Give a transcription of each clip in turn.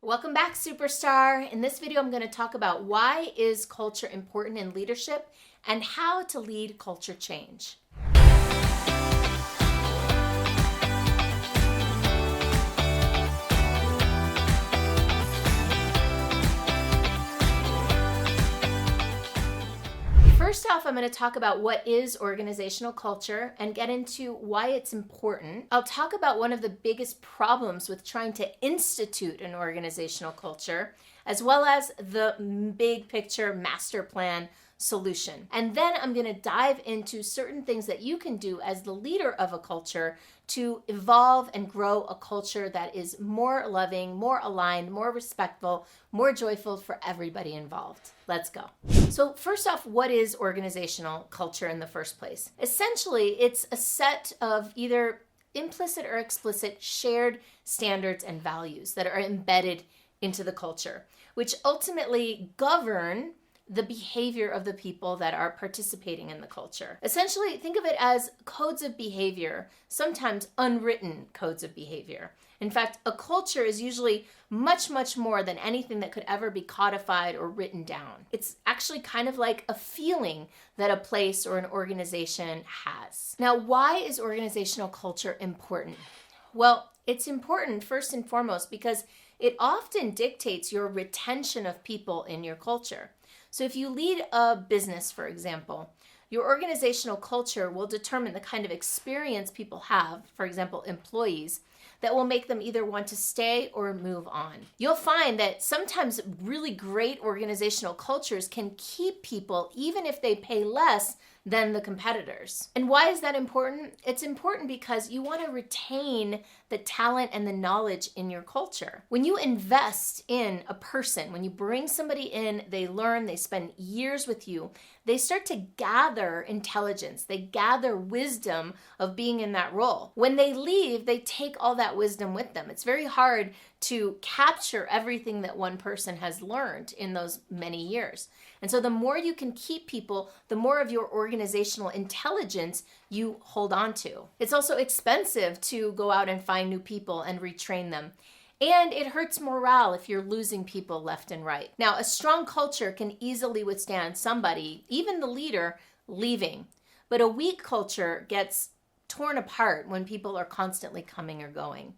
Welcome back, superstar. In this video, I'm going to talk about why is culture important in leadership and how to lead culture change. First off, I'm going to talk about what is organizational culture and get into why it's important. I'll talk about one of the biggest problems with trying to institute an organizational culture, as well as the big picture master plan solution. And then I'm going to dive into certain things that you can do as the leader of a culture to evolve and grow a culture that is more loving, more aligned, more respectful, more joyful for everybody involved. Let's go. So first off, what is organizational culture in the first place? Essentially, it's a set of either implicit or explicit shared standards and values that are embedded into the culture, which ultimately govern the behavior of the people that are participating in the culture. Essentially, think of it as codes of behavior, sometimes unwritten codes of behavior. In fact, a culture is usually much, much more than anything that could ever be codified or written down. It's actually kind of like a feeling that a place or an organization has. Now, why is organizational culture important? Well, it's important first and foremost because it often dictates your retention of people in your culture. So if you lead a business, for example, your organizational culture will determine the kind of experience people have, for example, employees, that will make them either want to stay or move on. You'll find that sometimes really great organizational cultures can keep people even if they pay less than the competitors. And why is that important? It's important because you want to retain the talent and the knowledge in your culture. When you invest in a person, when you bring somebody in, they learn, they spend years with you, they start to gather intelligence, they gather wisdom of being in that role. When they leave, they take all that wisdom with them. It's very hard to capture everything that one person has learned in those many years. And so the more you can keep people, the more of your organizational intelligence you hold on to. It's also expensive to go out and find new people and retrain them. And it hurts morale if you're losing people left and right. Now, a strong culture can easily withstand somebody, even the leader, leaving. But a weak culture gets torn apart when people are constantly coming or going.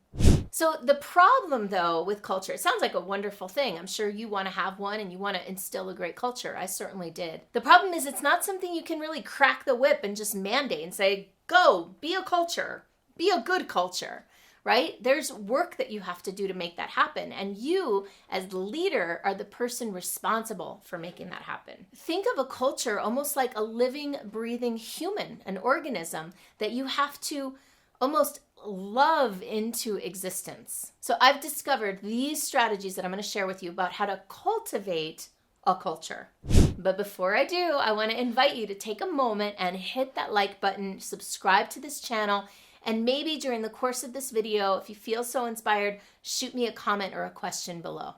So the problem, though, with culture, it sounds like a wonderful thing. I'm sure you want to have one and you want to instill a great culture. I certainly did. The problem is it's not something you can really crack the whip and just mandate and say, go, be a culture, be a good culture, right? There's work that you have to do to make that happen. And you, as the leader, are the person responsible for making that happen. Think of a culture almost like a living, breathing human, an organism that you have to almost love into existence. So I've discovered these strategies that I'm going to share with you about how to cultivate a culture. But before I do, I want to invite you to take a moment and hit that like button, subscribe to this channel, and maybe during the course of this video, if you feel so inspired, shoot me a comment or a question below.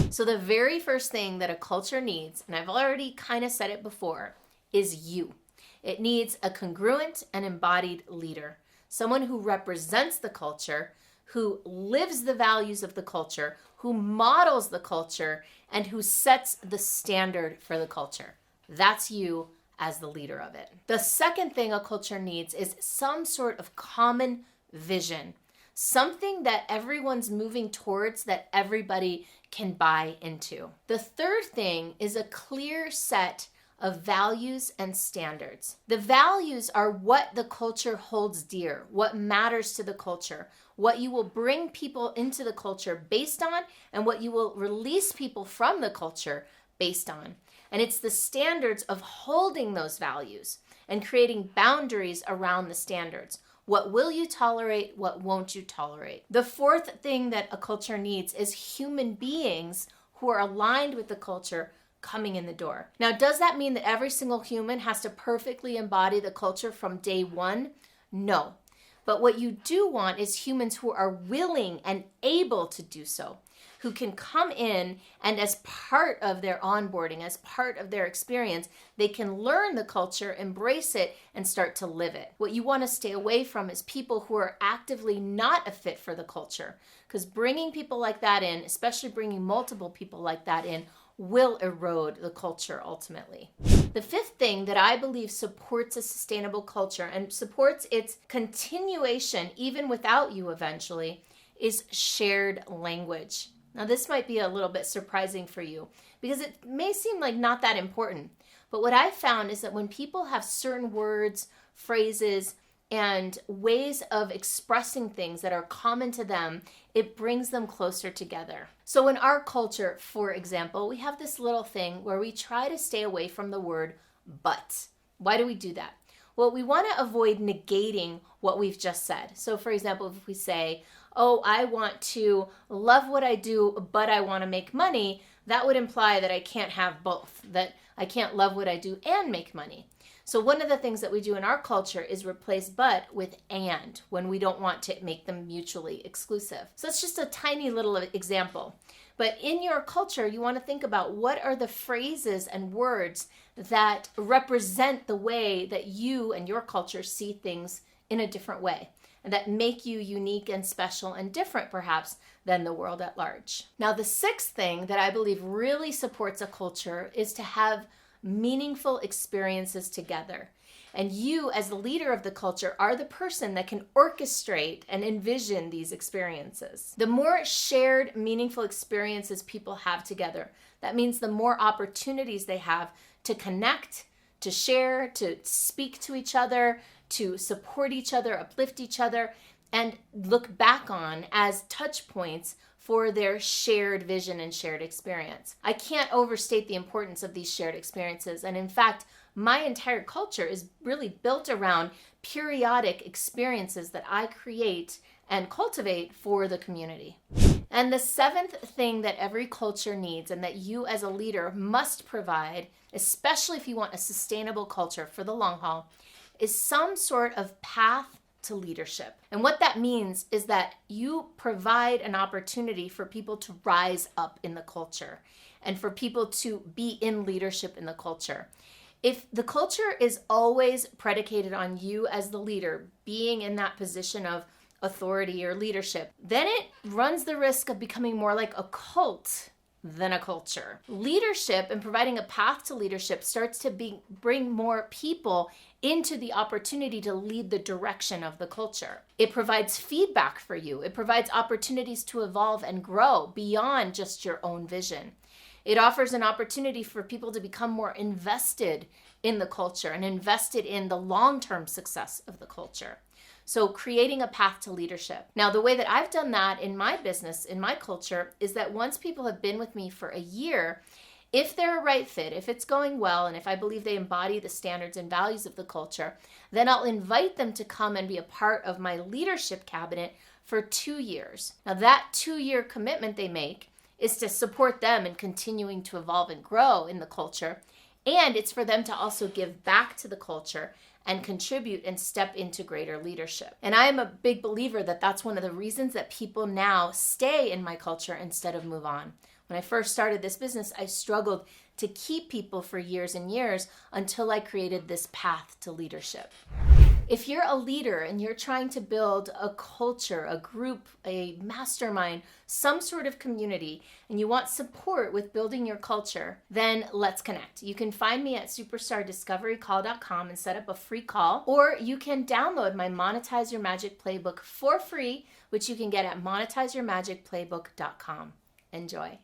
So the very first thing that a culture needs, and I've already kind of said it before, is you. It needs a congruent and embodied leader. Someone who represents the culture, who lives the values of the culture, who models the culture, and who sets the standard for the culture. That's you as the leader of it. The second thing a culture needs is some sort of common vision, something that everyone's moving towards that everybody can buy into. The third thing is a clear set of values and standards. The values are what the culture holds dear, what matters to the culture, what you will bring people into the culture based on, and what you will release people from the culture based on. And it's the standards of holding those values and creating boundaries around the standards. What will you tolerate? What won't you tolerate? The fourth thing that a culture needs is human beings who are aligned with the culture coming in the door. Now, does that mean that every single human has to perfectly embody the culture from day one? No. But what you do want is humans who are willing and able to do so, who can come in and as part of their onboarding, as part of their experience, they can learn the culture, embrace it, and start to live it. What you want to stay away from is people who are actively not a fit for the culture, because bringing people like that in, especially bringing multiple people like that in, will erode the culture ultimately. The fifth thing that I believe supports a sustainable culture and supports its continuation even without you eventually is shared language. Now this might be a little bit surprising for you because it may seem like not that important, but what I've found is that when people have certain words, phrases, and ways of expressing things that are common to them, it brings them closer together. So in our culture, for example, we have this little thing where we try to stay away from the word but. Why do we do that? Well, we want to avoid negating what we've just said. So for example, if we say, oh, I want to love what I do, but I want to make money, that would imply that I can't have both, that I can't love what I do and make money. So one of the things that we do in our culture is replace but with and when we don't want to make them mutually exclusive. So it's just a tiny little example. But in your culture, you want to think about what are the phrases and words that represent the way that you and your culture see things in a different way, and that make you unique and special and different perhaps than the world at large. Now, the sixth thing that I believe really supports a culture is to have meaningful experiences together. And you, as the leader of the culture, are the person that can orchestrate and envision these experiences. The more shared, meaningful experiences people have together, that means the more opportunities they have to connect, to share, to speak to each other, to support each other, uplift each other, and look back on as touch points for their shared vision and shared experience. I can't overstate the importance of these shared experiences. And in fact, my entire culture is really built around periodic experiences that I create and cultivate for the community. And the seventh thing that every culture needs and that you as a leader must provide, especially if you want a sustainable culture for the long haul, is some sort of path to leadership. And what that means is that you provide an opportunity for people to rise up in the culture and for people to be in leadership in the culture. If the culture is always predicated on you as the leader being in that position of authority or leadership, then it runs the risk of becoming more like a cult than a culture. Leadership and providing a path to leadership starts to bring more people into the opportunity to lead the direction of the culture. It provides feedback for you. It provides opportunities to evolve and grow beyond just your own vision. It offers an opportunity for people to become more invested in the culture and invested in the long-term success of the culture. So creating a path to leadership. Now, the way that I've done that in my business, in my culture, is that once people have been with me for a year, if they're a right fit, if it's going well, and if I believe they embody the standards and values of the culture, then I'll invite them to come and be a part of my leadership cabinet for 2 years. Now, that 2-year commitment they make is to support them in continuing to evolve and grow in the culture. And it's for them to also give back to the culture and contribute and step into greater leadership. And I am a big believer that that's one of the reasons that people now stay in my culture instead of move on. When I first started this business, I struggled to keep people for years and years until I created this path to leadership. If you're a leader and you're trying to build a culture, a group, a mastermind, some sort of community, and you want support with building your culture, then let's connect. You can find me at superstardiscoverycall.com and set up a free call, or you can download my Monetize Your Magic Playbook for free, which you can get at monetizeyourmagicplaybook.com. Enjoy.